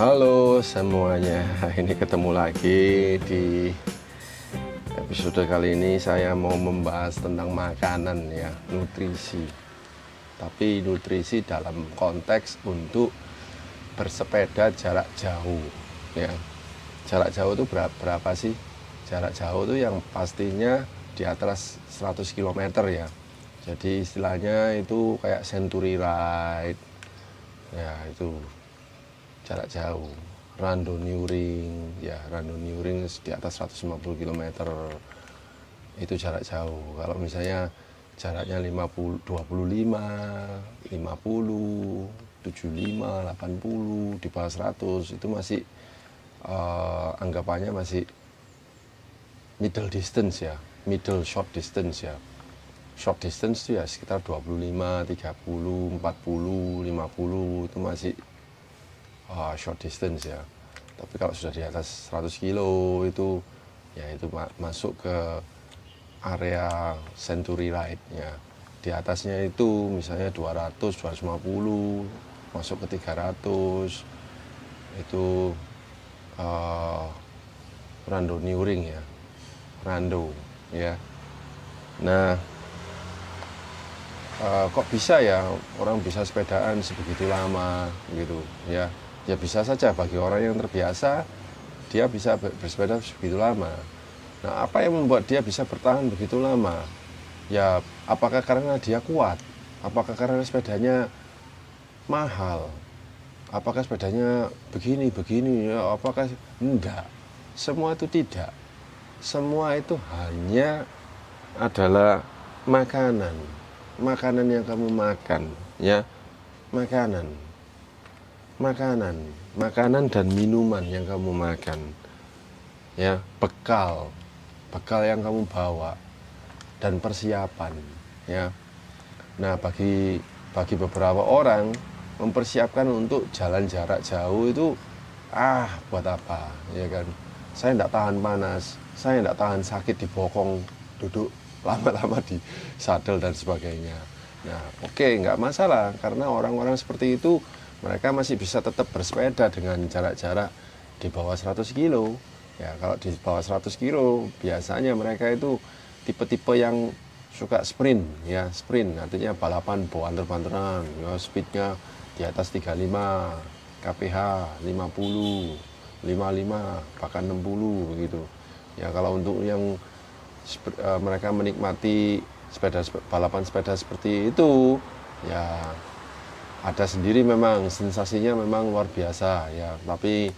Halo semuanya, ini ketemu lagi di episode kali ini. Saya mau membahas tentang makanan ya, nutrisi. Tapi nutrisi dalam konteks untuk bersepeda jarak jauh ya. Jarak jauh itu berapa sih? Jarak jauh itu yang pastinya di atas 100 km ya. Jadi istilahnya itu kayak century ride ya, itu jarak jauh. Randonneuring ya, randonneuring di atas 150 km itu jarak jauh. Kalau misalnya jaraknya 50, 25, 50, 75, 80, di bawah 100 itu masih anggapannya masih middle distance ya, middle short distance ya. Short distance itu ya sekitar 25, 30, 40, 50 itu masih short distance ya. Tapi kalau sudah di atas 100 kilo itu ya itu masuk ke area century ride ya. Di atasnya itu misalnya 200, 250 masuk ke 300 itu randonneuring ya, rando ya. Nah, kok bisa ya orang bisa sepedaan sebegitu lama gitu ya. Ya bisa saja bagi orang yang terbiasa, dia bisa bersepeda sebegitu lama. Nah, apa yang membuat dia bisa bertahan begitu lama? Ya, apakah karena dia kuat? Apakah karena sepedanya mahal? Apakah sepedanya begini ya? Apakah enggak? Semua itu tidak. Semua itu hanya adalah makanan. Makanan yang kamu makan ya. Makanan dan minuman yang kamu makan ya, bekal yang kamu bawa dan persiapan ya. Nah, bagi beberapa orang mempersiapkan untuk jalan jarak jauh itu buat apa ya kan, saya tidak tahan panas, saya tidak tahan sakit di bokong, duduk lama-lama di sadel dan sebagainya. Nah, oke, nggak masalah, karena orang-orang seperti itu mereka masih bisa tetap bersepeda dengan jarak-jarak di bawah 100 kilo. Ya, kalau di bawah 100 kilo biasanya mereka itu tipe-tipe yang suka sprint ya, sprint artinya balapan banter-banteran ya, speednya di atas 35 kph, 50, 55, bahkan 60 begitu. Ya, kalau untuk yang mereka menikmati balapan sepeda seperti itu ya, ada sendiri memang sensasinya memang luar biasa ya, tapi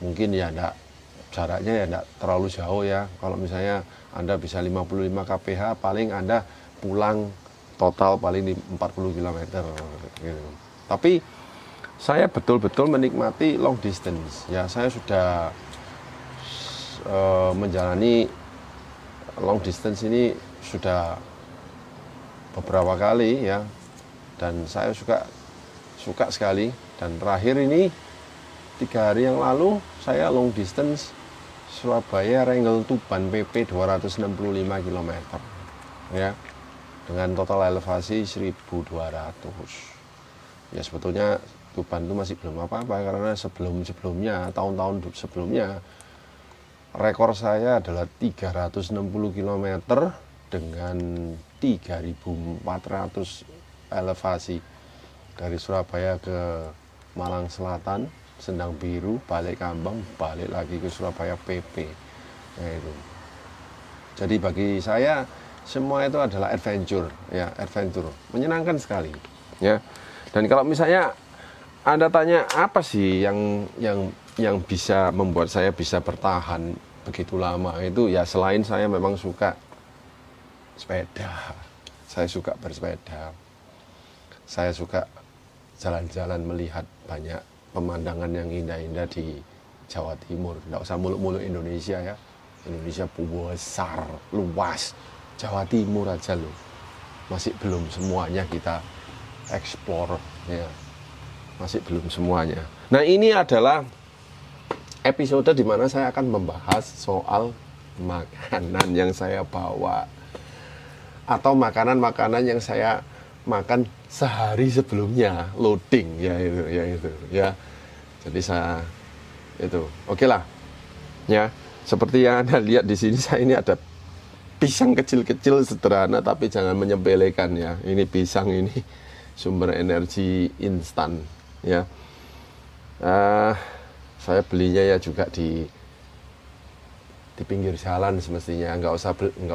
mungkin ya enggak, jaraknya ya enggak terlalu jauh ya. Kalau misalnya Anda bisa 55 kph, paling Anda pulang total paling di 40 km gitu. Tapi saya betul-betul menikmati long distance ya. Saya sudah menjalani long distance ini sudah beberapa kali ya, dan saya suka sekali. Dan terakhir ini 3 hari yang lalu saya long distance Surabaya Rengel Tuban PP 265 km ya, dengan total elevasi 1200. Ya, sebetulnya Tuban itu masih belum apa-apa, karena sebelumnya tahun-tahun sebelumnya rekor saya adalah 360 km dengan 3400 elevasi dari Surabaya ke Malang Selatan, Sendang Biru, balik Kambang, balik lagi ke Surabaya PP. Nah, itu. Jadi bagi saya semua itu adalah adventure ya, adventure. Menyenangkan sekali ya. Dan kalau misalnya Anda tanya apa sih yang bisa membuat saya bisa bertahan begitu lama, itu ya selain saya memang suka sepeda. Saya suka bersepeda. Saya suka jalan-jalan melihat banyak pemandangan yang indah-indah di Jawa Timur. Tidak usah muluk-muluk Indonesia ya. Indonesia besar, luas. Jawa Timur aja loh, masih belum semuanya kita eksplor ya. Masih belum semuanya. Nah, ini adalah episode di mana saya akan membahas soal makanan yang saya bawa, atau makanan-makanan yang saya makan sehari sebelumnya loading ya, itu ya. Jadi Itu oke lah ya. Seperti yang Anda lihat di sini, saya ini ada pisang kecil-kecil sederhana, tapi jangan menyepelekan ya. Ini pisang ini sumber energi instan ya. Saya belinya ya juga di pinggir jalan semestinya, nggak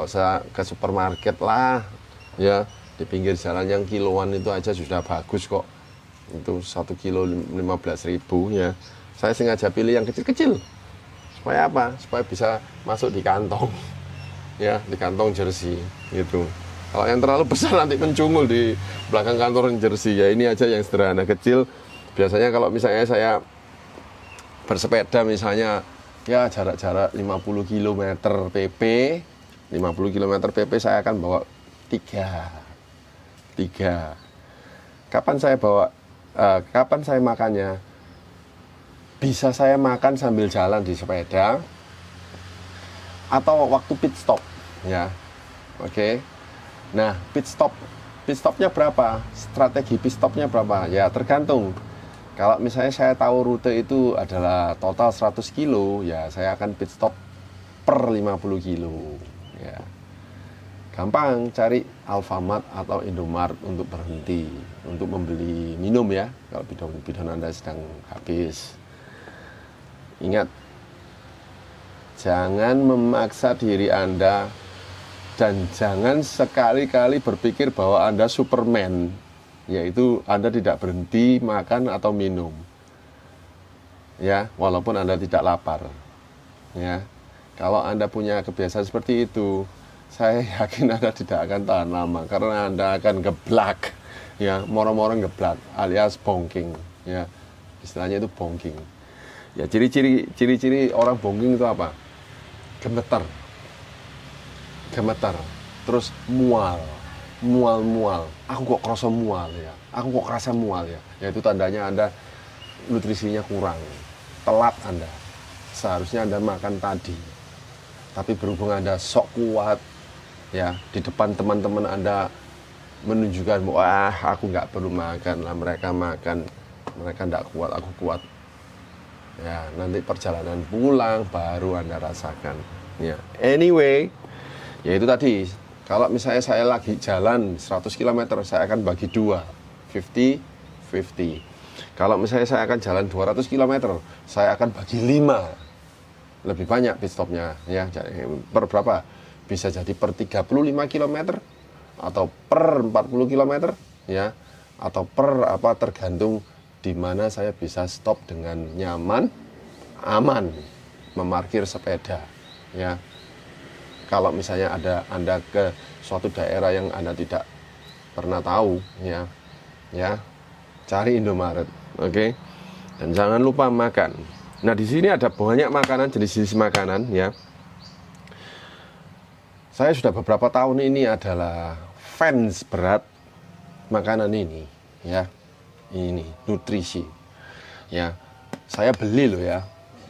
usah ke supermarket lah ya. Di pinggir jalan yang kiloan itu aja sudah bagus kok. Itu 1 kilo 15.000 ya. Saya sengaja pilih yang kecil-kecil. Supaya apa? Supaya bisa masuk di kantong, ya, di kantong jersey gitu. Kalau yang terlalu besar nanti mencungul di belakang kantor jersey ya. Ini aja yang sederhana kecil. Biasanya kalau misalnya saya bersepeda misalnya ya jarak-jarak 50 km PP, 50 km PP saya akan bawa 3. Kapan saya makannya? Bisa saya makan sambil jalan di sepeda atau waktu pit stop ya. Oke. Nah, pit stopnya berapa? Strategi pit stopnya berapa? Ya tergantung. Kalau misalnya saya tahu rute itu adalah total 100 kilo, ya saya akan pit stop per 50 kilo ya. Gampang, cari Alfamart atau Indomaret untuk berhenti, untuk membeli minum ya, kalau bidon Anda sedang habis. Ingat, jangan memaksa diri Anda dan jangan sekali-kali berpikir bahwa Anda Superman, yaitu Anda tidak berhenti makan atau minum. Ya, walaupun Anda tidak lapar. Ya. Kalau Anda punya kebiasaan seperti itu, saya yakin Anda tidak akan tahan lama karena Anda akan geblak. Ya, moro-moro geblak alias bonking, ya. Istilahnya itu bonking. Ya, ciri-ciri orang bonking itu apa? Gemeter, terus mual. Aku kok kerasa mual ya. Ya itu tandanya Anda nutrisinya kurang, telat Anda. Seharusnya Anda makan tadi, tapi berhubung Anda sok kuat, ya di depan teman-teman Anda menunjukkan, wah aku nggak perlu makan lah, mereka makan, mereka nggak kuat, aku kuat. Ya, nanti perjalanan pulang baru Anda rasakan. Ya, anyway, ya itu tadi. Kalau misalnya saya lagi jalan 100 km, saya akan bagi 2, 50-50. Kalau misalnya saya akan jalan 200 km, saya akan bagi 5. Lebih banyak pit stopnya, ya. Per berapa? Bisa jadi per 35 km atau per 40 km, ya. Atau per apa, tergantung di mana saya bisa stop dengan nyaman, aman, memarkir sepeda, ya. Kalau misalnya Anda ke suatu daerah yang Anda tidak pernah tahu, ya, cari Indomaret, oke? Dan jangan lupa makan. Nah, di sini ada banyak makanan, jenis-jenis makanan, ya. Saya sudah beberapa tahun ini adalah fans berat makanan ini, ya. Ini nutrisi, ya. Saya beli loh ya.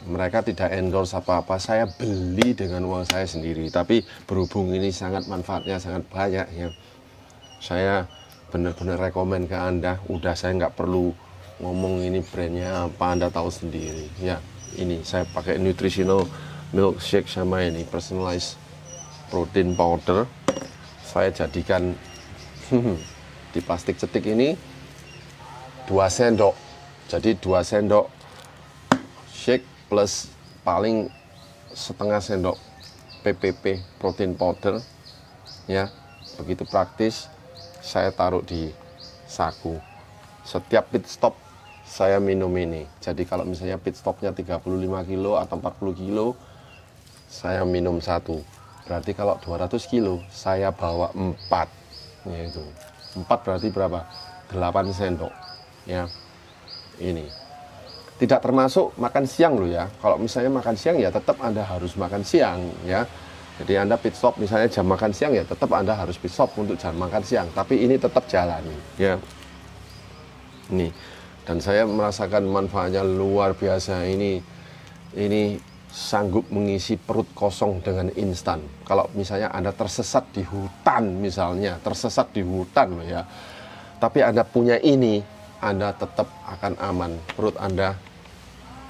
Mereka tidak endorse apa-apa, saya beli dengan uang saya sendiri. Tapi berhubung ini sangat manfaatnya sangat banyak ya, saya benar-benar rekomen ke Anda. Udah saya nggak perlu ngomong ini brandnya apa, Anda tahu sendiri ya. Ini saya pakai nutritional milkshake sama ini personalized protein powder. Saya jadikan di plastik cetik ini 2 sendok. Jadi 2 sendok shake plus paling setengah sendok PPP protein powder, ya. Begitu praktis. Saya taruh di saku. Setiap pit stop saya minum ini. Jadi kalau misalnya pit stopnya 35 kilo atau 40 kilo, saya minum 1. Berarti kalau 200 kilo saya bawa 4, yaitu 4 berarti berapa? 8 sendok, ya. Ini tidak termasuk makan siang loh ya. Kalau misalnya makan siang ya tetap Anda harus makan siang, ya. Jadi Anda pit stop misalnya jam makan siang ya tetap Anda harus pit stop untuk jam makan siang. Tapi ini tetap jalani, ya. Ini, dan saya merasakan manfaatnya luar biasa. Ini sanggup mengisi perut kosong dengan instan. Kalau misalnya Anda tersesat di hutan misalnya, loh ya. Tapi Anda punya ini, Anda tetap akan aman. Perut Anda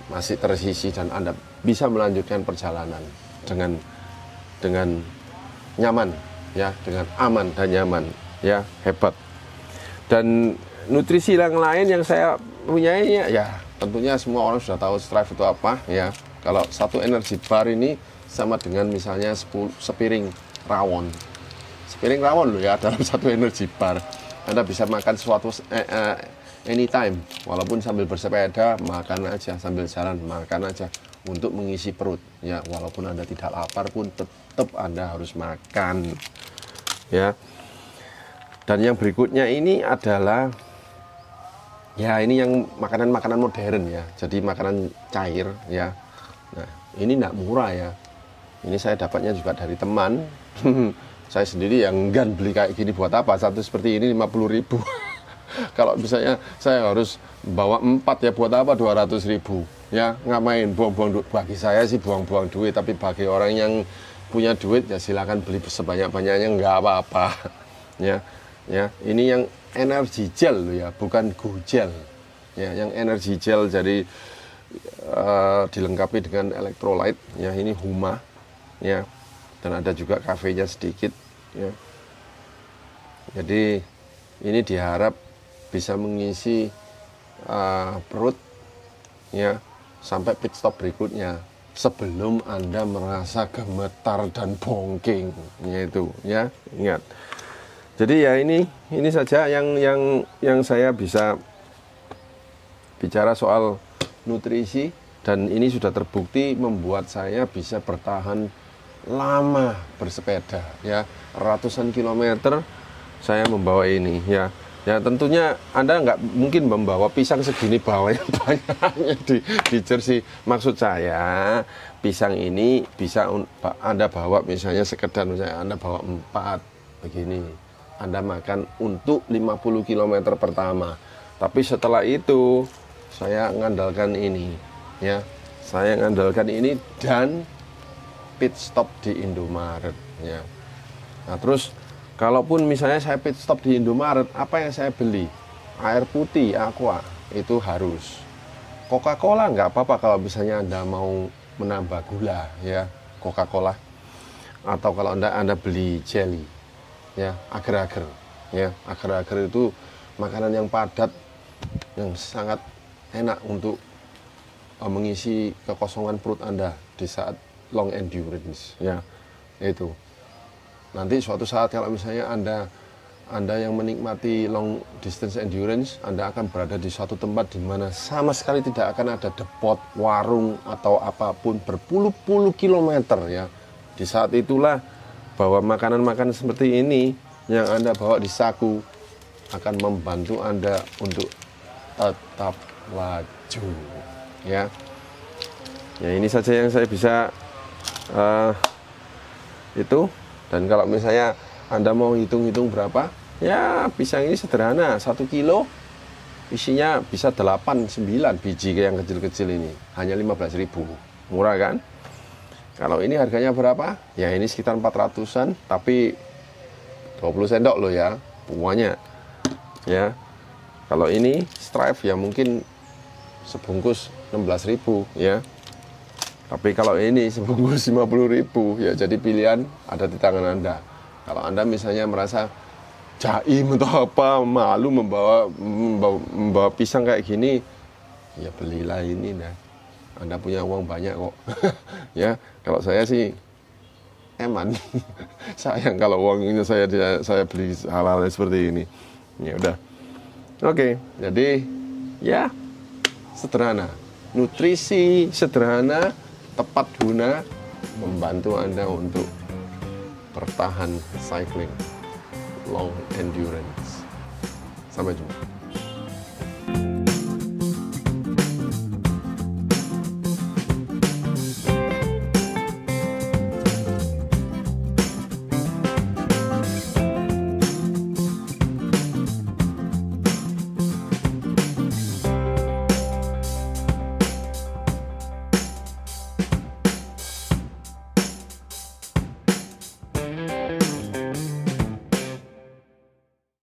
masih tersisi dan Anda bisa melanjutkan perjalanan dengan nyaman, ya, dengan aman dan nyaman, ya, hebat. Dan nutrisi yang lain yang saya punya ya tentunya semua orang sudah tahu Strive itu apa, ya. Kalau satu energy bar ini sama dengan misalnya 10 sepiring rawon. Sepiring rawon loh ya dalam satu energy bar. Anda bisa makan suatu anytime, walaupun sambil bersepeda makan aja, sambil jalan makan aja untuk mengisi perut, ya. Walaupun Anda tidak lapar pun tetap Anda harus makan, ya. Dan yang berikutnya ini adalah, ya, ini yang makanan-makanan modern, ya. Jadi makanan cair, ya. Nah, ini tidak murah, ya. Ini saya dapatnya juga dari teman. Saya sendiri yang enggan beli kayak gini, buat apa? Satu seperti ini 50.000. Kalau misalnya saya harus bawa 4, ya buat apa 200.000? Ya, ngapain buang-buang duit? Bagi saya sih buang-buang duit, tapi bagi orang yang punya duit ya silakan beli sebanyak-banyaknya, nggak apa-apa. Ya, ya, ini yang energy gel loh, ya, bukan gel. Ya, yang energy gel jadi dilengkapi dengan electrolyte, ya, ini Huma, ya. Dan ada juga kafenya sedikit, ya. Jadi ini diharap bisa mengisi perut, ya, sampai pit stop berikutnya sebelum Anda merasa gemetar dan bongking, yaitu, ya, ingat. Jadi ya ini saja yang saya bisa bicara soal nutrisi, dan ini sudah terbukti membuat saya bisa bertahan lama bersepeda, ya, ratusan kilometer saya membawa ini, ya. Ya tentunya Anda nggak mungkin membawa pisang segini bawahnya banyaknya di jersey. Maksud saya pisang ini bisa Anda bawa misalnya sekedar, misalnya Anda bawa 4 begini, Anda makan untuk 50 km pertama. Tapi setelah itu saya mengandalkan ini, ya, saya mengandalkan ini dan pit stop di Indomaret, ya. Nah terus kalaupun misalnya saya pit stop di Indomaret, apa yang saya beli? Air putih, aqua, itu harus. Coca-Cola nggak apa-apa kalau misalnya Anda mau menambah gula, ya, Coca-Cola. Atau kalau Anda beli jelly, ya, agar-agar, ya, agar-agar itu makanan yang padat, yang sangat enak untuk mengisi kekosongan perut Anda di saat long endurance, ya, itu. Nanti suatu saat kalau misalnya Anda yang menikmati long distance endurance, Anda akan berada di suatu tempat di mana sama sekali tidak akan ada depot, warung atau apapun berpuluh-puluh kilometer, ya. Di saat itulah bahwa makanan-makanan seperti ini yang Anda bawa di saku akan membantu Anda untuk tetap laju, ya. Ya ini saja yang saya bisa itu. Dan kalau misalnya Anda mau hitung-hitung berapa, ya pisang ini sederhana, 1 kilo isinya bisa 8-9 biji kayak yang kecil-kecil ini, hanya 15.000, murah kan? Kalau ini harganya berapa? Ya ini sekitar 400-an, tapi 20 sendok loh, ya, semuanya, ya. Kalau ini Strive ya mungkin sebungkus 16.000, ya. Tapi kalau ini sebungkus 50.000, ya, jadi pilihan ada di tangan Anda. Kalau Anda misalnya merasa jaim atau apa, malu membawa pisang kayak gini, ya belilah ini, nah. Anda punya uang banyak kok. Ya, kalau saya sih eman. Sayang kalau uangnya saya beli hal-hal seperti ini. Ya udah. Oke, jadi ya sederhana. Nutrisi sederhana, tepat guna, membantu Anda untuk bertahan cycling long endurance. Sampai jumpa.